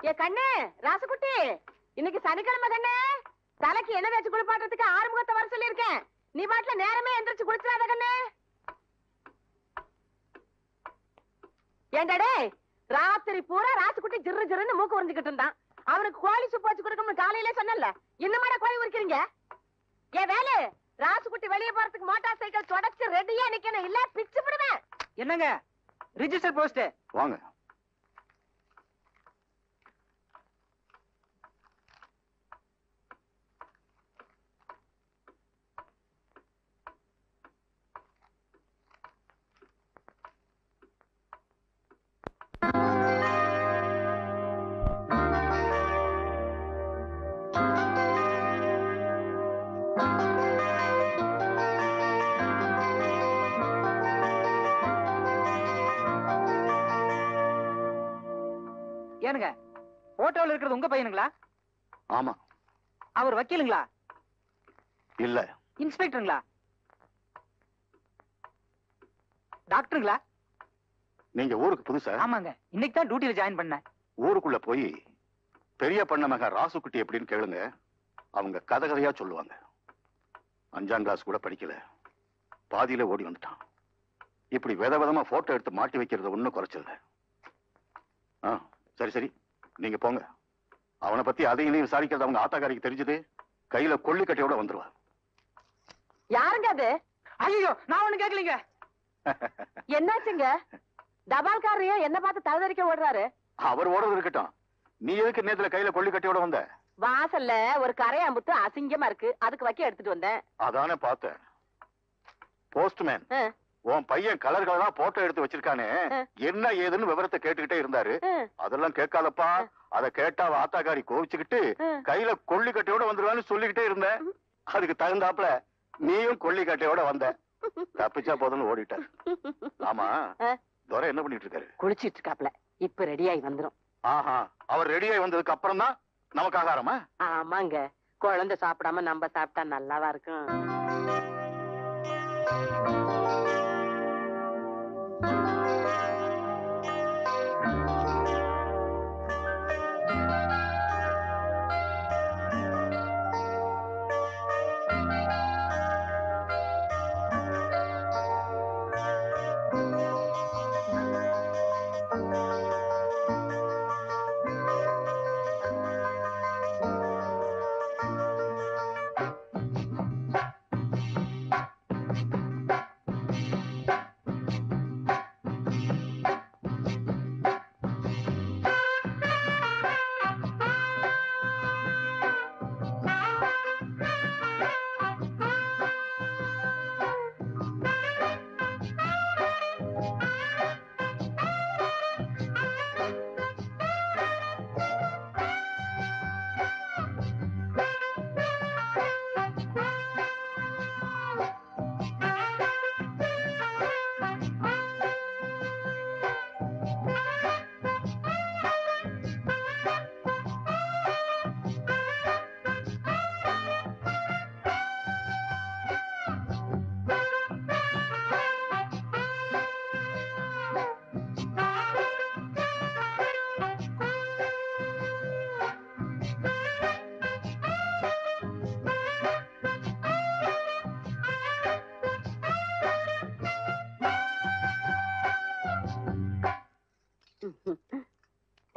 ஏ கண்ணு ராசகுட்டி, இன்னைக்கு சனிக்கிழமை கண்ணு, தலைக்கு என்ன வச்சு குளிப்பாட்டுறதுக்கு ஆறுமுகத்தை வர சொல்லியிருக்கேன். நீ பாட்டுல நேரமே எந்திரிச்சு குளிச்சிடாத கண்ணு. ஏண்டாடே, ராத்திரி பூரா ராசுக்குட்டி ஜிரு ஜிருன்னு மூக்கு உறிஞ்சுக்கிட்டு இருந்தான். அவனுக்கு கோழி சூப்பு வச்சு கொடுக்கணும்னு காலையிலே சொன்னல, இன்னுமாடா கோழி உரிக்கிறீங்க? ஏ வேலு, ராசுக்குட்டி வெளியே போறதுக்கு மோட்டார் சைக்கிள் தொடச்சு ரெடியா நிக்கணும், இல்ல பிச்சு விடுவேன். என்னங்க ரிஜிஸ்டர் போஸ்ட் வாங்க. ஏனுங்க போட்டோல இருக்கிறது உங்க பையனுங்களா? ஆமா. அவர் வக்கீலுங்களா? இல்ல. இன்ஸ்பெக்டருங்களா? டாக்டருங்களா? நீங்க ஊருக்கு புதுசா? ஆமாங்க, இன்னைக்கு தான் டியூட்டில ஜாயின் பண்ணேன். ஊருக்குள்ள போய் பெரிய பண்ண மக ராசுக்குட்டி எப்படின்னு கேளுங்க, அவங்க கதை கதையா சொல்லுவாங்க. 5ஆம் கிளாஸ் கூட படிக்கல, பாதியில ஓடி வந்துட்டான். இப்படி விதவிதமா போட்டோ எடுத்து மாட்டி வைக்கிறது ஒன்னும் குறைச்சல. சரி சரி, நீங்க போங்க. அவனை பத்தி அதையும் விசாரிக்கிறது அவங்க ஆத்தாக்காரிக்கு தெரிஞ்சது, கையில கொள்ளிக்கட்டையோட வந்துருவா. யாருங்க அது? ஐயோ, நான் ஒண்ணு கேட்கலீங்க. என்னாச்சுங்க? தபால்காரையா என்ன பார்த்து தலதறிக்க ஓடுறாரு? அவர் ஓடுறது இருக்கட்டும், நீ எதுக்கு நேத்துல கையில கொள்ளிக்கட்டையோட வந்த? வாசல்ல ஒரு கரையாம்புத்து அசிங்கமா இருக்கு, அதுக்கு வைக்க எடுத்துட்டு வந்தேன். அதானே பார்த்தேன். போஸ்ட்மேன் உன் பையன் கலர் கலரா போட்டோ எடுத்து வச்சிருக்கானே, என்ன ஏதுன்னு விவரத்தை கேட்டுக்கிட்டே இருந்தாரு. அதெல்லாம் கேட்காதப்பா, அத கேட்டா ஆத்தாக்காரி கோவிச்சுக்கிட்டு கையில கொள்ளிக்கட்டையோட வந்துருவான்னு சொல்லிக்கிட்டே இருந்தேன். அதுக்கு தகுந்தாப்புல நீயும் கொள்ளிக்கட்டையோட வந்த. தப்பிச்சா போதும்னு ஓடிட்ட. ஆமா, துரை என்ன பண்ணிட்டு இருக்காரு? குளிச்சிட்டு இருக்காப்ல, இப்ப ரெடியாகி வந்துரும். ஆஹா, அவர் ரெடியாகி வந்ததுக்கு அப்புறம் தான் நமக்கு ஆகாரமா? ஆமாங்க, குழந்தை சாப்பிடாம நம்ம சாப்பிட்டா நல்லாவா இருக்கும்?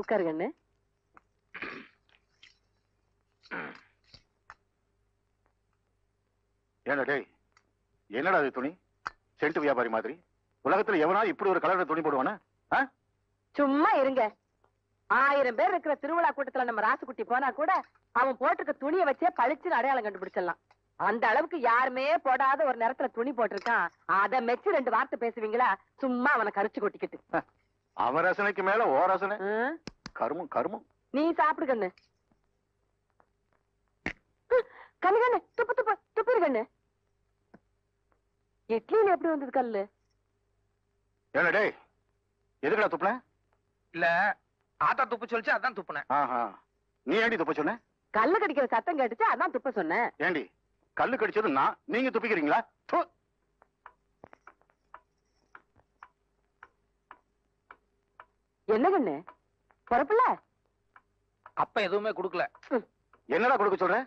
உட்காரு கண்ணு. ஏன்னா டேய், என்னடா அது துணி? சென்ட் வியாபாரி மாதிரி உலகத்துல எவனா இப்படி ஒரு கலர்ல துணி போடுவானா? சும்மா இருங்க. 1000 பேர் இருக்கிற திருவிழா கூட்டத்துல நம்ம ராசுக்குட்டி போனா கூட அவன் போட்டிருக்க துணியை வச்சே பளிச்சுன்னு அடையாளம் கண்டுபிடிச்சிடலாம். அந்த அளவுக்கு யாருமே போடாத ஒரு நேரத்துல துணி போட்டிருக்கான். அதை மெச்சு 2 வார்த்தை பேசுவீங்களா? சும்மா அவனை கரிச்சு கொட்டிக்கிட்டு. அவன் ரசனைக்கு மேல ஓ ரசனை. கருமம் கருமம். நீ சாப்பிடு கண்ணு. கண்ணு கண்ணு துப்பு துப்பு துப்பிரு கண்ணு. இட்லியில எப்படி வந்தது கல்லு? ஏன்னா டேய், எதுக்குடா துப்புன? இல்ல, ஆத்தா துப்பு சொல்லிச்சு, அதான் துப்புனேன். நீ ஏண்டி துப்ப சொன்ன? கல்லு கடிக்கிற சத்தம் கேட்டுச்சு, அதான் துப்ப சொன்னேன். ஏண்டி கல்லு கடிச்சது நான், நீங்க துப்பிக்கிறீங்களா? என்ன கண்ணு பொறப்புல? அப்ப எதுவுமே கொடுக்கல. என்னடா கொடுக்க சொல்ற?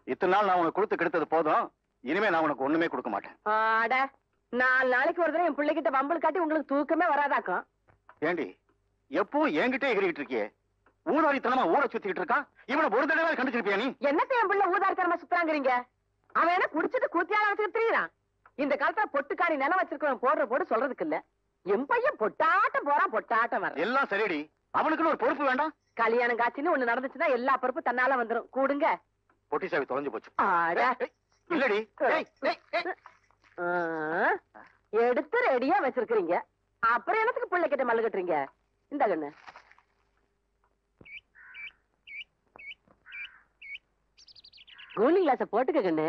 இத்தனை நாள் நான் உனக்கு கொடுத்து கெடுத்தது போதும். இனிமே நான் உனக்கு ஒண்ணுமே கொடுக்க மாட்டேன். ஆட 4 நாளைக்கு ஒரு தடவை என் பிள்ளைகிட்ட வம்பல் காட்டி உங்களுக்கு தூக்கமே வராதாக்கும். ஏண்டி எப்பவும் என்கிட்டே எகிரிக்கிட்டு இருக்கியே? ஊதாரித்தனமா ஊரை சுத்திக்கிட்டு இருக்கான். இவனை ஒரு தடவை கண்டிச்சிருப்பியா நீ? என்னத்த என் பிள்ளை ஊதாரித்தனமா சுத்துறாங்கிறீங்க? அவன் என்ன குடிச்சிட்டு கூத்தியால வச்சுட்டு திரியிறான். இந்த காலத்துல பொட்டுக்காரி நிலம் வச்சிருக்கவன் போடுற போடு சொல்றதுக்கு இல்ல. என் பையன் பொட்டாட்டம் போறான், பொட்டாட்டம் வர. எல்லாம் சரிடி, அவனுக்குன்னு ஒரு பொறுப்பு வேண்டாம்? கல்யாணம் காட்சின்னு ஒண்ணு நடந்துச்சுன்னா எல்லா பொறுப்பு தன்னால வந்துரும். கூடுங்க. பொட்டி சாவி தொலைஞ்சு போச்சு. ஆட இல்லடி, எடுத்து ரெடியா வச்சிருக்கீங்க. அப்புறம் என்னத்துக்கு பிள்ளை கிட்ட மல்லு கட்டுறீங்க? இந்த கண்ணு கூலிங் கிளாஸ போட்டுக்க கண்ணு.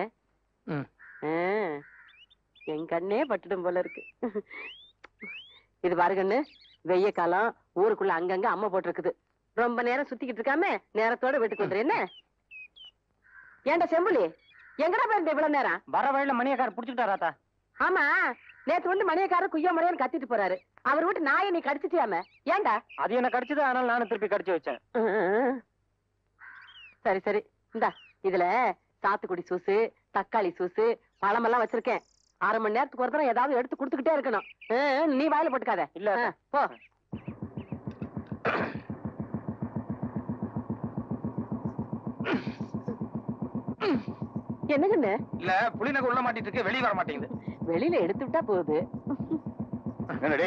என் கண்ணே பட்டுடும் போல இருக்கு. இது பாரு கண்ணு, வெய்ய காலம், ஊருக்குள்ள அங்கங்க அம்மா போட்டிருக்குது. ரொம்ப நேரம் சுத்திக்கிட்டு இருக்காம நேரத்தோட வீட்டுக்கு வந்துரு. என்ன ஏன்டா செம்புலி, எங்கடா போயிருந்த இவ்வளவு நேரம்? வர வழியில மணியக்காரர் புடிச்சுட்டாராத்தா. ஆமா, நேத்து வந்து மணியக்காரர் குய்யா முறையான்னு கத்திட்டு போறாரு. அவர் வீட்டு நாயை நீ கடிச்சிட்டியாம? ஏன்டா? அது என்ன கடிச்சது, அதனால நானும் திருப்பி கடிச்சு வச்சேன். சரி சரி, இந்தா இதுல சாத்துக்குடி சூசு, தக்காளி சூசு, பழமெல்லாம் வச்சிருக்கேன். 1/2 மணி நேரத்துக்கு ஒரு தடவை ஏதாவது எடுத்து குடுத்துக்கிட்டே இருக்கணும். நீ வாயில போட்டுக்காத. இல்ல போ. என்னங்கண்ணு? இல்ல புளிநகை உள்ள மாட்டிட்டு இருக்கு, வெளியே வர மாட்டேங்குது. வெளியில எடுத்து விட்டா போகுது. என்னடே,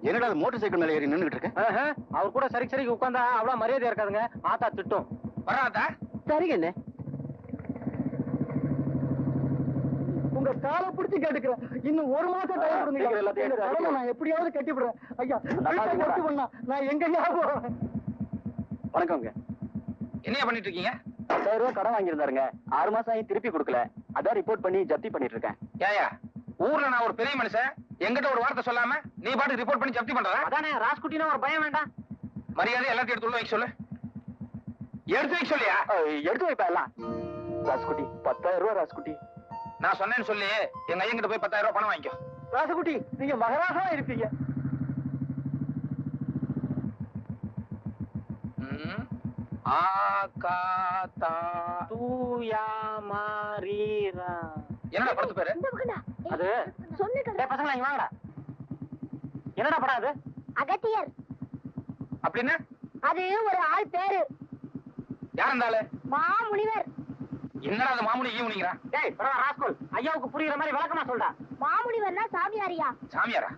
என்னடா மோட்டார் சைக்கிள் மேல ஏறி நின்னுகிட்டு இருக்க? அவர் கூட சரி சரிக்கு உட்கார்ந்தா அவ்வளவு மரியாதை இருக்காதுங்க. ஆத்தா திட்டும். வராதா? சரிங்கண்ணு. உங்க காலை பிடிச்சு கேட்டுக்கிறேன். இன்னும் 1 மாசம் டைம் கொடுங்க. நான் எப்படியாவது கட்டிவிடுறேன். ஐயா நான் எங்க ஞாபகம். வணக்கங்க. என்னையா பண்ணிட்டு இருக்கீங்க? 10,000 ரூபாய் கடன் வாங்கியிருந்தாருங்க. 6 மாசம் ஆகி திருப்பி கொடுக்கல. அதான் ரிப்போர்ட் பண்ணி ஜப்தி பண்ணிட்டு இருக்கேன். ஏயா, ஊர்ல நான் ஒரு பெரிய மனுஷன், எங்கிட்ட ஒரு வார்த்தை சொல்லாம நீ பாட்டு ரிப்போர்ட் பண்ணி ஜப்தி பண்றதா? அதானே, ராஸ்குட்டினா ஒரு பயம் வேண்டாம். மரியாதை எல்லாத்தையும் எடுத்து உள்ள வைக்க சொல்லு. எடுத்து வைக்க சொல்லியா? எடுத்து வைப்பா எல்லாம். ராஸ்குட்டி 10,000 ரூபாய். ராஸ்குட்டி நான் சொன்னேன்னு சொல்லி எங்க ஐயங்கிட்ட போய் 10,000 ரூபாய் பணம் வாங்கிக்கோ. ராசகுட்டி, நீங்க மகராசா இருப்பீங்க. என்னடா படத்து பேரு? அது பசங்களா இங்க வாங்கடா. என்னடா படம் அது? அகத்தியர். அப்படின்னு அது ஒரு ஆள் பேரு. யார் இருந்தாலு? மாமுனிவர். என்னடா அது மாமுனி ஈமுனிங்கிறான்? டேய் பரவா ராஸ்கோல், ஐயாவுக்கு புரியுற மாதிரி விளக்கமா சொல்டா. மாமுனிவர்னா சாமியாரியா? சாமியாரா?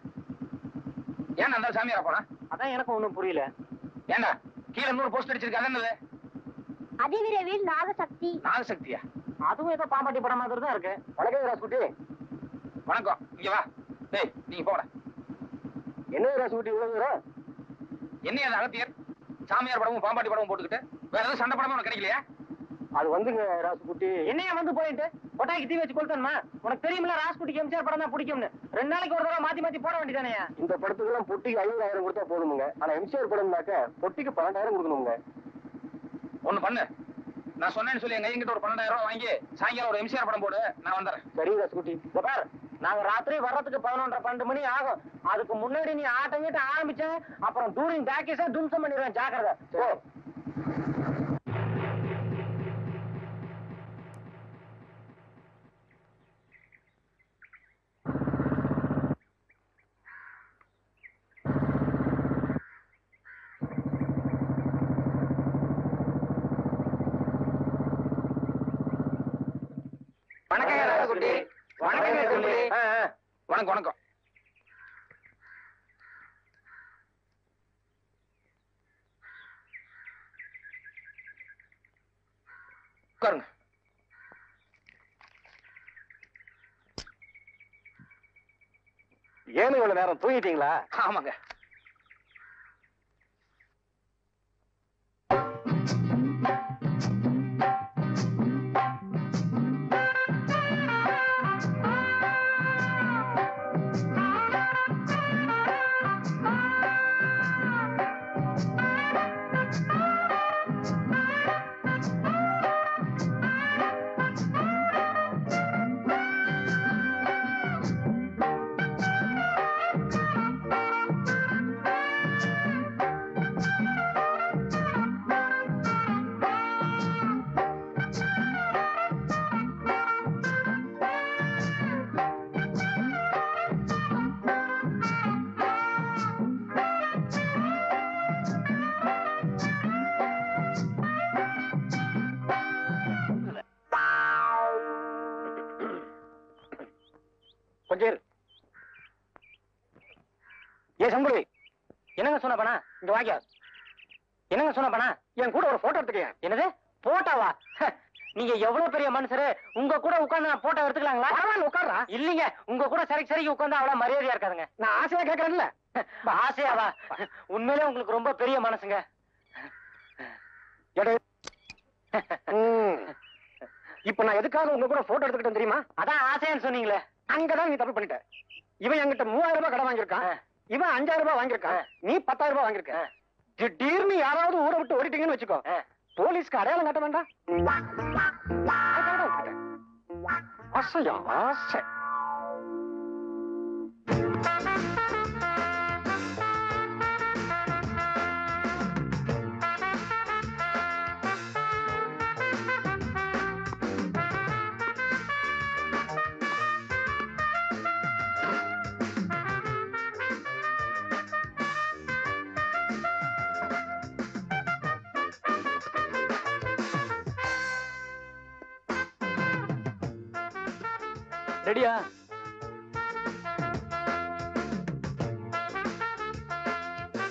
ஏன் அந்த சாமியாரா போனா? அதான் எனக்கு ஒண்ணும் புரியல. ஏண்டா கீழ 100 போஸ்ட் அடிச்சிருக்க, அது என்னது? அதிவிரைவில் நாகசக்தி. நாகசக்தியா? அதுவும் ஏதோ பாம்பாட்டி படம் மாதிரி தான் இருக்கு. வணக்கம் ராஸ்குட்டி. வணக்கம், இங்க வா. டேய் நீங்க போடா. என்ன ராஸ்குட்டி இவ்வளவு தூரம்? என்ன அது அகத்தியர் சாமியார் படமும் பாம்பாட்டி படமும் போட்டுக்கிட்டு வேற ஏதாவது சண்டை படமும் உனக்கு கிடைக்கலையா? அது வந்துங்க ராஸ்குட்டி. என்னையா வந்து போயிட்டு கொட்டாய்க்கு தீ வச்சு கொளுத்தணுமா? உனக்கு தெரியுமில்ல ராஸ்குட்டிக்கு எம்ஜிஆர் படம் தான் பிடிக்கும்னு. 2 நாளைக்கு ஒரு தடவை மாத்தி மாத்தி போட வேண்டியதானே? இந்த படத்துக்கு எல்லாம் பொட்டிக்கு 50,000 கொடுத்தா போதுமுங்க. ஆனா எம்ஜிஆர் படம்னாக்க பொட்டிக்கு 12,000 கொடுக்கணுங்க. ஒண்ணு பண்ணு, நான் சொன்னேன்னு சொல்லி எங்க ஐயங்கிட்ட ஒரு 12,000 ரூபாய் வாங்கி சாயங்காலம் ஒரு எம்ஜிஆர் படம் போடு, நான் வந்துடுறேன். சரி ராஸ்குட்டி. பார், நாங்க ராத்திரி வர்றதுக்கு 11:30 12 மணி ஆகும். அதுக்கு முன்னாடி நீ ஆட்டம் கிட்ட ஆரம்பிச்ச அப்புறம் டூரிங் பேக்கேஜா தும்சம் பண்ணிடுவேன். ஜாக்கிரதை. வணக்கம் ராஜகுட்டி. வணக்கம் சொல்லி. வணக்கம் வணக்கம். உட்காருங்க. ஏன்னு இவ்வளவு நேரம் தூங்கிட்டீங்களா? ஆமாங்க. டேய் சம்பளி, என்னங்க சொன்ன பண்ணா? இங்க வாங்க. என்னங்க சொன்ன பண்ணா? என் கூட ஒரு போட்டோ எடுத்துக்கங்க. என்னது போட்டோவா? நீங்க எவ்வளவு பெரிய மனுஷரு, உங்க கூட உட்கார்ந்து நான் போட்டோ எடுத்துக்கலாங்களா? பரவாயில்ல உட்கார்றா. இல்லீங்க, உங்க கூட சரிக்கு உட்கார்ந்து அவ்வளவு மரியாதையா இருக்காதுங்க. நான் ஆசையா கேட்கறேன்ல. ஆசையாவா? உண்மையிலே உங்களுக்கு ரொம்ப பெரிய மனசுங்க. இப்ப நான் எதுக்காக உங்க கூட போட்டோ எடுத்துக்கிட்டேன் தெரியுமா? அதான் ஆசையான்னு சொன்னீங்களே. அங்கதான் நீ தப்பு பண்ணிட்ட. இவன் என்கிட்ட 3000 ரூபாய் கடன் வாங்கியிருக்கான், இவன் 5000 ரூபாய் வாங்கியிருக்கான், நீ 10000 ரூபாய் வாங்கியிருக்க. திடீர்னு யாராவது ஊரை விட்டு ஓடிட்டீங்கன்னு வச்சுக்கோ, போலீஸ்க்கு அடையாளம் காட்ட வேண்டாம். ஆசையா ஆசை. ரெடியா?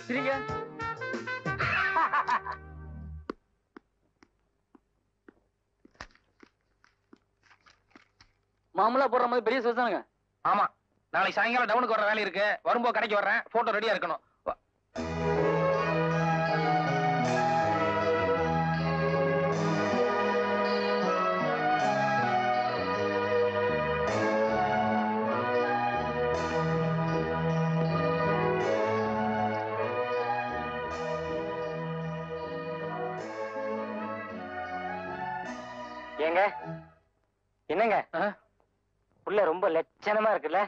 சரிங்க. மாமலா போடுற மாதிரி பெரிய சைஸ் தானுங்க. ஆமா, நாளைக்கு சாயங்காலம் டவுனுக்கு வர வேலை இருக்கு. வரும்போது கடைக்கு வர்றேன். போட்டோ ரெடியா இருக்கணும். ஏங்க என்னங்க புள்ள ரொம்ப லட்சணமா இருக்குல்ல?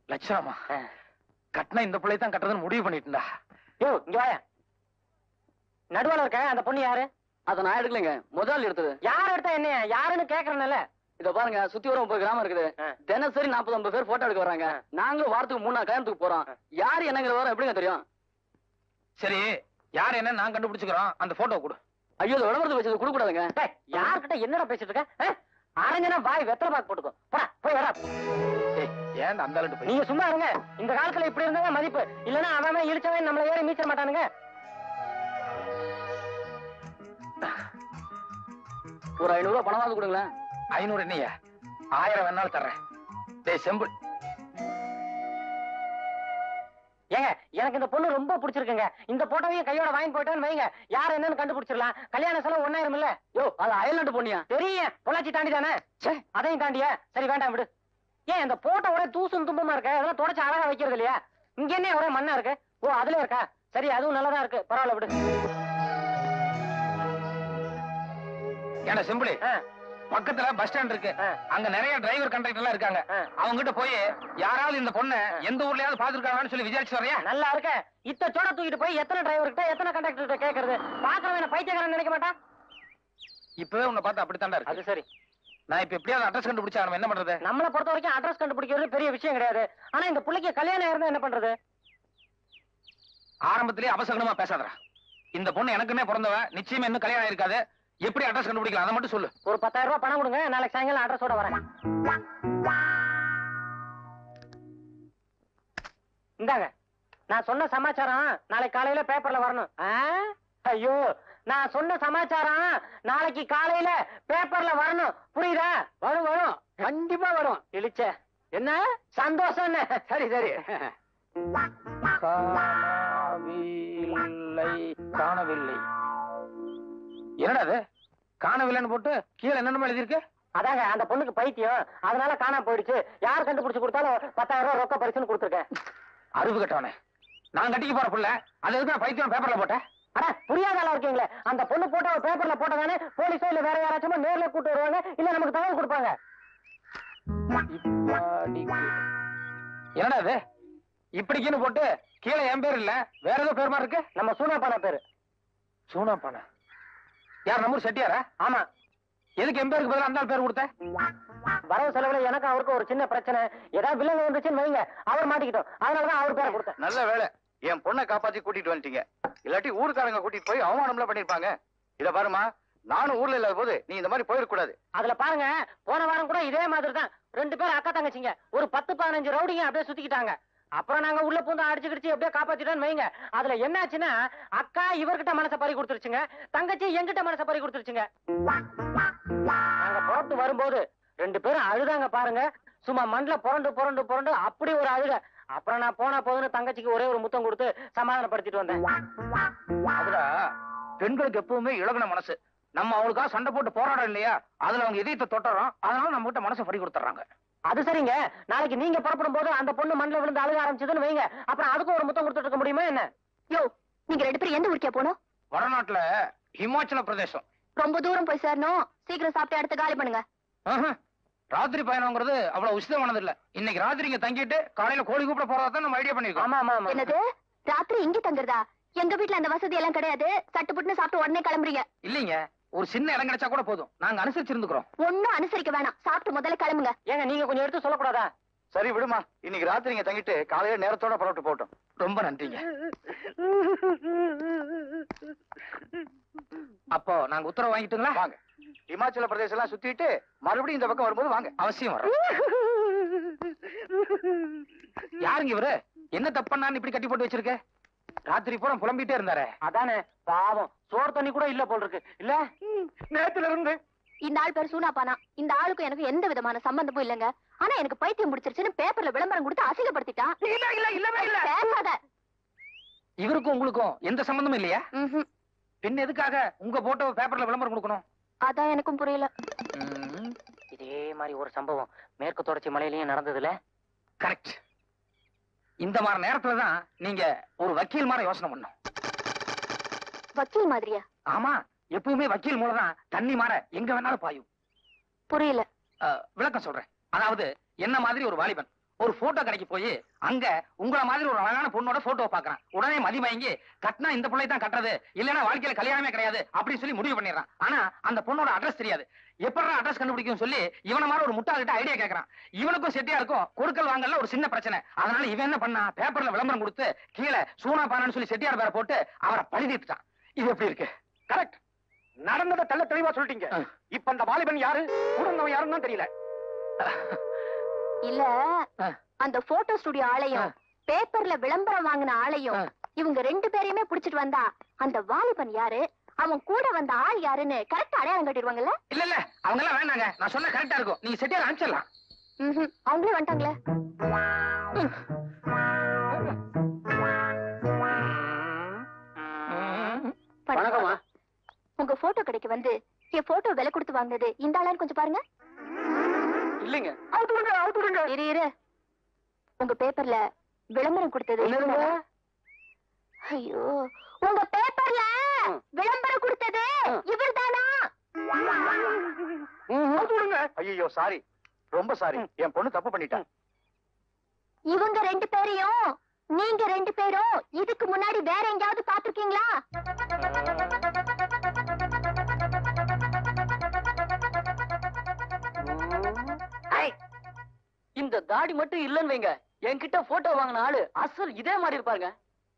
லட்சணமா? கட்டினா இந்த பிள்ளை தான் கட்டுறதுன்னு முடிவு பண்ணிட்டுண்டா. யோ இங்க வாயா. நடுவால இருக்க அந்த பொண்ணு யாரு? அதை நான் எடுக்கலைங்க, முதல் எடுத்தது. யார் எடுத்தா என்ன? யாருன்னு கேக்குறேன்ல. இத பாருங்க, சுத்தி வர 30 கிராமம் இருக்குது. தினசரி 40-50 பேர் போட்டோ எடுக்க வராங்க. நாங்களும் வாரத்துக்கு 3 நாள் கல்யாணத்துக்கு போறோம். யாரு என்னங்கிற வர எப்படிங்க தெரியும்? சரி, யார் என்ன நான் கண்டுபிடிச்சுக்கிறோம். அந்த போட்டோ கொடு. ஐயோ, இதை விளம்பரத்துக்கு வச்சது கொடுக்க கூடாதுங்க. யார்கிட்ட என்னடா பேசிட்டு இருக்க? அரஞ்சனா வாய் வெத்தலை பாக்கு போட்டுக்கோ. போடா போய் வரா. ஏன் அந்த ஆளுட்டு போய்? நீங்க சும்மா இருங்க. இந்த காலத்துல இப்படி இருந்தா மதிப்பு. இல்லன்னா அவன் இழிச்சவன் நம்மள ஏறி மீச்ச மாட்டானுங்க. ஒரு 500 ரூபாய் பணமாவது கொடுங்களேன். 500 என்னையா? 1000 வேணாலும் தர்றேன். டேய் செம்பு, ஏங்க எனக்கு இந்த பொண்ணு ரொம்ப பிடிச்சிருக்குங்க. இந்த போட்டோவையும் கையோட வாங்கி போயிட்டேன்னு வைங்க, யார் என்னன்னு கண்டுபிடிச்சிடலாம். கல்யாண செலவு 1000 இல்ல? யோ, அது அயல்நாட்டு பொண்ணியா? தெரியும், பொள்ளாச்சி தாண்டி தானே. அதையும் தாண்டியா? சரி வேண்டாம் விடு. ஏன் இந்த போட்டோ ஒரே தூசும் தும்பமா இருக்க? அதெல்லாம் தொடச்சு அழகா வைக்கிறது இல்லையா? இங்க என்ன ஒரே மண்ணா இருக்கு? ஓ அதுல இருக்கா? சரி, அதுவும் நல்லதா இருக்கு, பரவாயில்ல விடு. ஏன்னா சிம்பிளி, பக்கத்துல பஸ் ஸ்டாண்ட் இருக்கு. அங்க நிறைய டிரைவர் கண்டக்டர் எல்லாம் இருக்காங்க. அவங்க கிட்ட போய் யாராவது இந்த பொண்ணை எந்த ஊர்லயாவது பாத்துருக்காங்கன்னு சொல்லி விசாரிச்சு வரையா? நல்லா இருக்க. இத்த சோட தூக்கிட்டு போய் எத்தனை டிரைவர் கிட்ட எத்தனை கண்டக்டர் கிட்ட கேக்குறது? பாக்குறவன் பைத்தியக்காரன் நினைக்க மாட்டான். இப்பவே உன்னை பார்த்து அப்படித்தாண்டா இருக்கு. அது சரி. நான் இப்ப எப்படியாவது அட்ரஸ் கண்டுபிடிச்சா நம்ம என்ன பண்றது? நம்மளை பொறுத்த வரைக்கும் அட்ரஸ் கண்டுபிடிக்கிறது பெரிய விஷயம் கிடையாது. ஆனா இந்த பிள்ளைக்கு கல்யாணம் இருந்தா என்ன பண்றது? ஆரம்பத்திலேயே அபசகனமா பேசாதடா. இந்த பொண்ணு எனக்குமே பிறந்தவ, நிச்சயமா இன்னும் கல்யாணம் இருக்காது. எப்படி அட்ரஸ் கண்டுபிடிக்கலாம் அதை மட்டும் சொல்லு. ஒரு 10000 ரூபாய் பணம் கொடுங்க, நாளைக்கு சாயங்காலம் அட்ரஸோட வரேன். இந்தாங்க, நான் சொன்ன சமாச்சாரம் நாளைக்கு காலையில பேப்பர்ல வரணும். ஐயோ, நான் சொன்ன சமாச்சாரம் நாளைக்கு காலையில பேப்பர்ல வரணும், புரியுதா? வரும் வரும், கண்டிப்பா வரும். இழிச்ச என்ன சந்தோஷம். சரி சரி. காணவில்லை. என்னடா அது காணவில்லைன்னு போட்டு கீழே என்னென்ன எழுதி இருக்கு? அதாங்க அந்த பொண்ணுக்கு பைத்தியம், அதனால காணாம போயிடுச்சு. யார் கண்டுபிடிச்சு கொடுத்தாலும் 10000 ரூபாய் ரொக்க பரிசுன்னு கொடுத்துருக்கேன். அறிவு கட்டவனே, நான் கட்டிக்கு போற புள்ள அது எதுக்கு பைத்தியம் பேப்பர்ல போட்டேன்? அட புரியாத ஆளா இருக்கீங்களே. அந்த பொண்ணு போட்டோ பேப்பர்ல போட்டதானே போலீஸோ இல்ல வேற யாராச்சும் நேர்ல கூட்டு வருவாங்க, இல்ல நமக்கு தகவல் கொடுப்பாங்க. என்னடா அது இப்படிக்குன்னு போட்டு கீழே என் பேர் இல்ல வேற ஏதோ பேர் மாதிரி இருக்கு? நம்ம சூனாப்பான பேரு. சூனாப்பான? யார், நம்ம ஊர் செட்டியாரா? ஆமா. எதுக்கு என் பேருக்கு பதிலா அந்த பேர் கொடுத்த? வரவு செலவுல எனக்கு அவருக்கு ஒரு சின்ன பிரச்சனை. ஏதாவது வில்லங்க வந்துச்சுன்னு வைங்க, அவர் மாட்டிக்கிட்டோம். அதனாலதான் அவர் பேரை கொடுத்தேன். நல்ல வேலை என் பொண்ணை காப்பாத்தி கூட்டிட்டு வந்துட்டீங்க. இல்லாட்டி ஊருக்காரங்க கூட்டிட்டு போய் அவமானம்லாம் பண்ணிருப்பாங்க. இத பாருமா, நானும் ஊர்ல இல்லாத போது நீ இந்த மாதிரி போயிடக்கூடாது. அதுல பாருங்க, போன வாரம் கூட இதே மாதிரி தான் 2 பேர் அக்கா தங்கச்சிங்க ஒரு 10-15 ரவுடிங்க அப்படியே சுத்திக்கிட்டாங்க. அப்புறம் நாங்க உள்ள பூந்து அடிச்சு கிடிச்சு எப்படியோ காப்பாத்திட்டோம்னு வைங்க. அதுல என்னாச்சுன்னா அக்கா இவர்கிட்ட மனசை பறி கொடுத்துருச்சுங்க, தங்கச்சி எங்கிட்ட மனசை பறி கொடுத்துருச்சுங்க. நாங்க புறப்பட்டு வரும்போது 2 பேரும் அழுதாங்க பாருங்க. சும்மா மண்ல புரண்டு புரண்டு புரண்டு அப்படி ஒரு அழுக. அப்புறம் நான் போனா போதுன்னு தங்கச்சிக்கு ஒரே ஒரு முத்தம் கொடுத்து சமாதானப்படுத்திட்டு வந்தேன். அதுல பெண்களுக்கு எப்பவுமே இழகுன மனசு. நம்ம அவங்களுக்காக சண்டை போட்டு போராடம் இல்லையா, அதுல அவங்க இதயத்தை தொட்டுறோம், அதனால நம்ம கிட்ட மனசை பறி கொடுத்துறாங்க. அது சரிங்க, நாளைக்கு நீங்க புறப்படும் போது அந்த பொண்ணு மண்ணில் விழுந்து அழுக ஆரம்பிச்சதுன்னு வைங்க, அப்புறம் அதுக்கும் ஒரு முத்தம் கொடுத்துட்டு இருக்க முடியுமா என்ன? யோ, நீங்க 2 பேரும் எந்த ஊருக்கே போனோம்? வடநாட்டுல ஹிமாச்சல பிரதேசம். ரொம்ப தூரம் போய் சேரணும். சீக்கிரம் சாப்பிட்டு அடுத்து காலி பண்ணுங்க. ராத்திரி பயணம்ங்கிறது அவ்வளவு உசிதமானது இல்ல. இன்னைக்கு ராத்திரி இங்க தங்கிட்டு காலையில கோழி கூப்பிட போறதான் நம்ம ஐடியா பண்ணிருக்கோம். ஆமா ஆமா ஆமா. என்னது, ராத்திரி இங்க தங்குறதா? எங்க வீட்டுல அந்த வசதி எல்லாம் கிடையாது. சட்டுப்புட்டுன்னு சாப்பிட்டு உடனே கிளம்புறீங்க. இல்லீங்க, ஒரு சின்ன இடம் கிடைச்சா கூட போதும், நாங்க அனுசரிச்சிருந்துக்கிறோம். ஒண்ணும் அனுசரிக்க வேணாம், சாப்பிட்டு முதல்ல கிளம்புங்க. ஏங்க நீங்க கொஞ்சம் எடுத்து சொல்லக்கூடாதா? சரி விடுமா, இன்னைக்கு ராத்திரி இங்க தங்கிட்டு காலையில நேரத்தோட புறப்பட்டு போட்டோம். ரொம்ப நன்றிங்க. அப்போ நாங்க உத்தரவு வாங்கிட்டுங்களா? வாங்க, இமாச்சல பிரதேசம் எல்லாம் சுத்திட்டு மறுபடியும் இந்த பக்கம் வரும்போது வாங்க. அவசியம் வரோம். யாருங்க இவரு? என்ன தப்பண்ணான்னு இப்படி கட்டி போட்டு வச்சிருக்க? ராத்திரி பூரா புலம்பிட்டே இருந்தாரே. அதானே பாவம், சோறு தண்ணி கூட இல்ல போல் இருக்கு இல்ல நேத்துல இருந்து. இந்த ஆள் பேர் சூனாப்பானா. இந்த ஆளுக்கும் எனக்கு எந்த விதமான சம்பந்தமும் இல்லங்க. ஆனா எனக்கு பைத்தியம் முடிச்சிருச்சுன்னு பேப்பர்ல விளம்பரம் கொடுத்து அசிங்கப்படுத்திட்டான். இல்ல இல்ல இல்லவே இல்ல. பேசாத. இவருக்கும் உங்களுக்கும் எந்த சம்பந்தமும் இல்லையா? ம்ஹும். பின் எதுக்காக உங்க போட்டோ பேப்பர்ல விளம்பரம் கொடுக்கணும்? அதான் எனக்கும் புரியல. இதே மாதிரி ஒரு சம்பவம் மேற்கு தொடர்ச்சி மலையிலயும் நடந்ததுல. கரெக்ட். இந்த மாதிரி நேரத்துலதான் நீங்க ஒரு வக்கீல் மாதிரி யோசனை பண்ணும். வக்கீல் மாதிரியா? ஆமா, எப்பவுமே வக்கீல் மூலம் தான் தண்ணி மாற எங்க வேணாலும் பாயும். புரியல. விளக்கம் சொல்றேன். அதாவது என்ன மாதிரி ஒரு வாலிபன் ஒரு போட்டோ கடைக்கு போய் அங்க உங்கள மாதிரி ஒரு அழகான பொண்ணோட போட்டோ பாக்குறான். உடனே மதிமயங்கி கட்டினா இந்த பிள்ளை தான் கட்டுறது, இல்லன்னா வாழ்க்கையில கல்யாணமே கிடையாது அப்படின்னு சொல்லி முடிவு பண்ணிடுறான். ஆனா அந்த பொண்ணோட அட்ரஸ் தெரியாது. எப்படி அட்ரஸ் கண்டுபிடிக்கும் சொல்லி இவன மாதிரி ஒரு முட்டாள்கிட்ட ஐடியா கேட்கறான். இவனுக்கும் செட்டியா இருக்கும், கொடுக்கல் வாங்கல ஒரு சின்ன பிரச்சனை. அதனால இவன் என்ன பண்ணா, பேப்பர்ல விளம்பரம் கொடுத்து கீழே சூனா பானான்னு சொல்லி செட்டியார் பேரை போட்டு அவரை பழிதிட்டான். இது எப்படி இருக்கு? கரெக்ட். நடந்ததை தெள்ள தெளிவா சொல்லிட்டீங்க. இப்ப அந்த வாலிபன் யாரு, குடும்பம் யாருன்னு தான் தெரியல. இல்ல, அந்த போட்டோ ஸ்டுடியோ ஆளையும் பேப்பர்ல விளம்பரம் வாங்கின ஆளையும் இவங்க 2 பேரையுமே புடிச்சிட்டு வந்தா அந்த வாலிபன் யாரு, அவன் கூட வந்த ஆள் யாருன்னு கரெக்டா அடையாளம் கட்டிடுவாங்கல்ல? இல்ல இல்ல, அவங்க எல்லாம் வேண்டாங்க, நான் சொன்ன கரெக்டா இருக்கும். நீங்க செட்டியார் அனுப்பிச்சிடலாம். அவங்களே வந்துட்டாங்களே. வணக்கம்மா. உங்க போட்டோ கடைக்கு வந்து என் போட்டோ விலை கொடுத்து வாங்கினது இந்த ஆளான்னு கொஞ்சம் பாருங்க. இல்லைங்க. இரு. உங்க பேப்பர்ல விளம்பரம் கொடுத்தது. ஐயோ, உங்க பேப்பர்ல விளம்பரம் கொடுத்தது இவர்தானா? ஐயோ சாரி, ரொம்ப சாரி, என் பொண்ணு தப்பு பண்ணிட்டான். இவங்க 2 பேரையும் நீங்க 2 பேரும் இதுக்கு முன்னாடி வேற எங்கயாவது பாத்துருக்கீங்களா? இந்த தாடி மட்டும் இல்லன்னு வைங்க, என்கிட்ட போட்டோ வாங்கின ஆளு அசல் இதே மாதிரி இருப்பாங்க.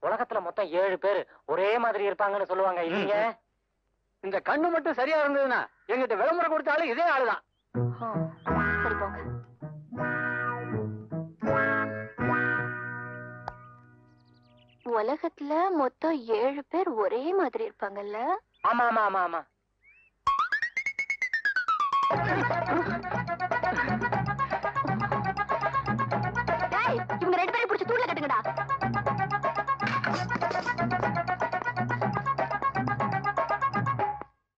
உலகத்துல மொத்தம் 7 பேரு ஒரே மாதிரி இருப்பாங்கன்னு சொல்லுவாங்க இல்லைங்க. இந்த கண்ணு மட்டும் சரியா இருந்ததுன்னா எங்கிட்ட விளம்பரம் கொடுத்தாலும் இதே ஆளுதான். சரி போங்க. உலகத்துல மொத்தம் 7 பேர் ஒரே மாதிரி இருப்பாங்கல்ல? ஆமா ஆமா ஆமா ஆமா.